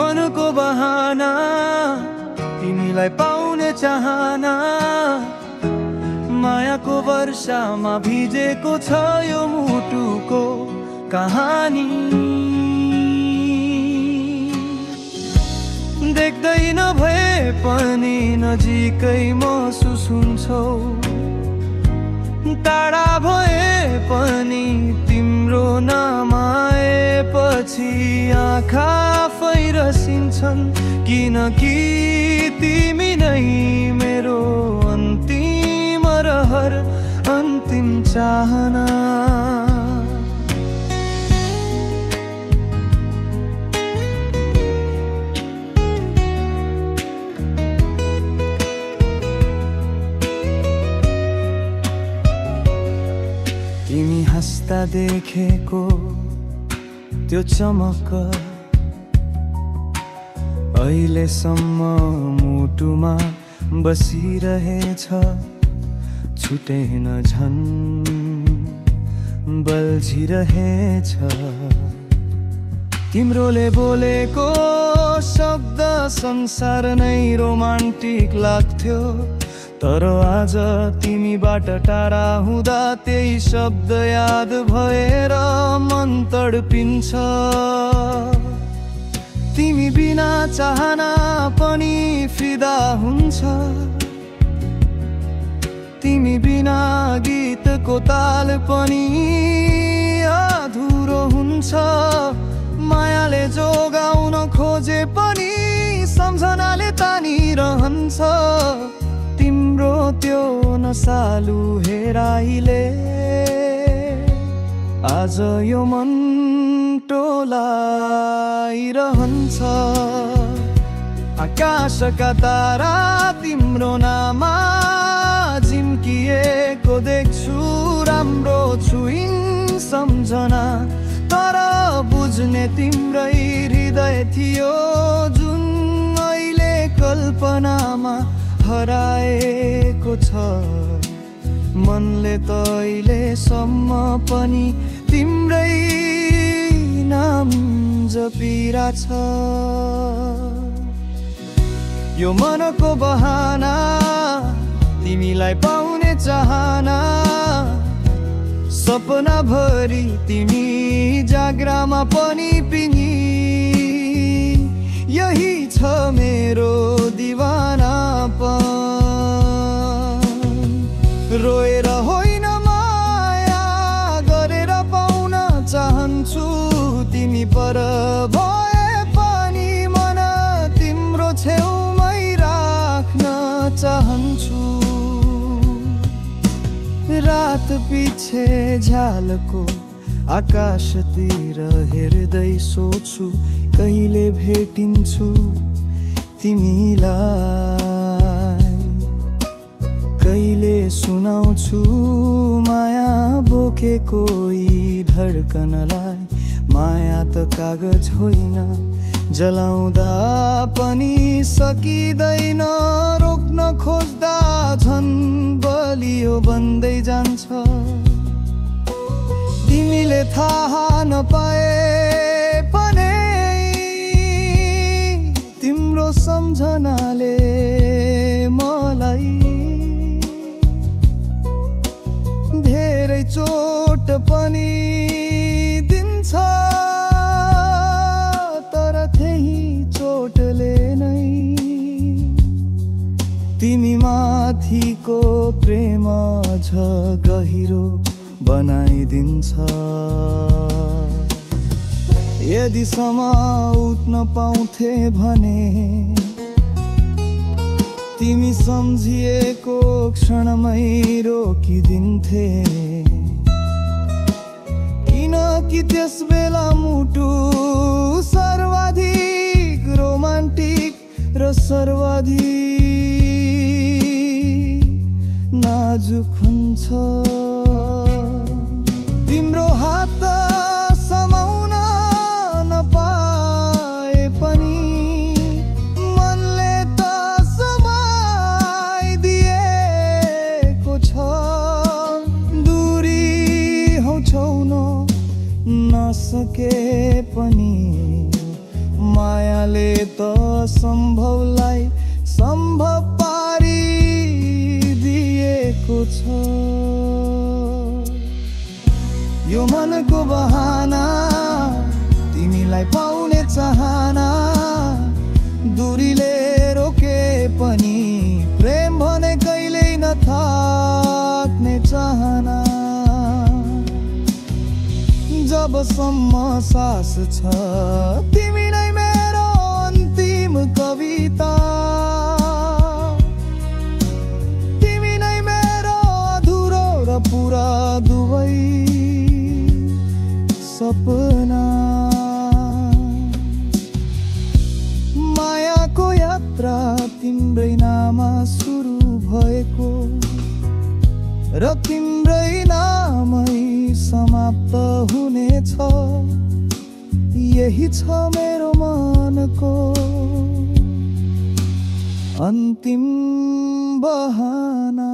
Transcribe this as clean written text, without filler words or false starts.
मनको बहाना तिमीलाई पाउने चाहना मायाको वर्षामा भिजेको छ यो मुटुको कहानी देख्दैन भए पनि नजिकै महसुस हुन्छौ टाढा भए पनि तिम्रो नाम आएपछि आँखा आफै रसिन्छन् किनकि तिमी नै मेरो अन्तिम रहर अन्तिम चाहना तिमी हस्ता देखेको त्यो चमक अहिलेसम्म मुटुमा बसिरहेछ छुटेन झन् बल्झिरहेछ तिम्रोले बोलेको शब्द संसार नै रोमान्टिक लाग्थ्यो तर आज तिमीबाट टाढा हुँदा त्यही शब्द याद भएर मन तडपिन्छ तिमी बिना चाहना पनि फिदा हुन्छ तिमी बिना गीतको ताल पनि अधुरो हुन्छ मायाले जोगाउन खोजे पनि सम्झनाले तानिरहन्छ तिम्रो त्यो नसालु हेराइले आज यो मन टोलाइरहन्छ आकाशका तारा तिम्रो नाममा झिम्किएको देख्छु राम्रो छुइन सम्झना तर बुझ्ने तिम्रै हृदय थियो जुन अहिले कल्पनामा हराएको छ मनले त अहिलेसम्म पनि तिम्रै नाम जपिरहेछ यो मनको बहाना तिमीलाई पाउने चाहना सपना भरि तिमी जाग्रामा पनि पिनी यही छ मेरो दिवानापन रोएर होइन माया गरेर पाउन चाहन्छु तिमी पर भए पनि मन तिम्रो छेउमै राख्न चाहन्छु रात पछि झ्यालको आकाशतिर हेर्दै सोच्छु कहिले भेटिन्छु तिमीलाई कहिले सुनाउँछु माया बोकेको यी धड्कनलाई माया त कागज होइन जलाउँदा पनि सकिँदैन रोक्न खोज्दा झन् बलियो बन्दै जान्छ तिमीले थाहा नपाए पनि तिम्रो सम्झनाले मलाई धेरै चोट पनि दिन्छ तर त्यही चोटले नै तिमी माथिको प्रेम झ गहिरो बनाइदिन्छ यदि समाउन पाउँथे भने तिमी सम्झिएको क्षणमै रोकिदिन्थे किनकि त्यस बेला मुटु सर्वाधिक रोमान्टिक र सर्वाधिक नाजुक हुन्छ तिम्रो हात समाउन नपाए पनि मनले त समाइदिएको छ दूरी हौ छाउन नसके पनि माया मायाले त सम्भवलाई सम्भव पारिदिएको छ। यो मनको बहाना तिमीलाई पाउने चाहना, दूरीले रोके पनि प्रेम भने कहिल्यै नथाक्ने चाहना। जबसम्म सास छ तिमी नै मेरो अन्तिम कविता, तिमी नै मेरो अधुरो र पुरा दुवै सपना। मायाको यात्रा तिम्रै नाममा सुरु भएको र तिम्रै नामै समाप्त हुनेछ, यही छ मेरो मनको अन्तिम बहाना।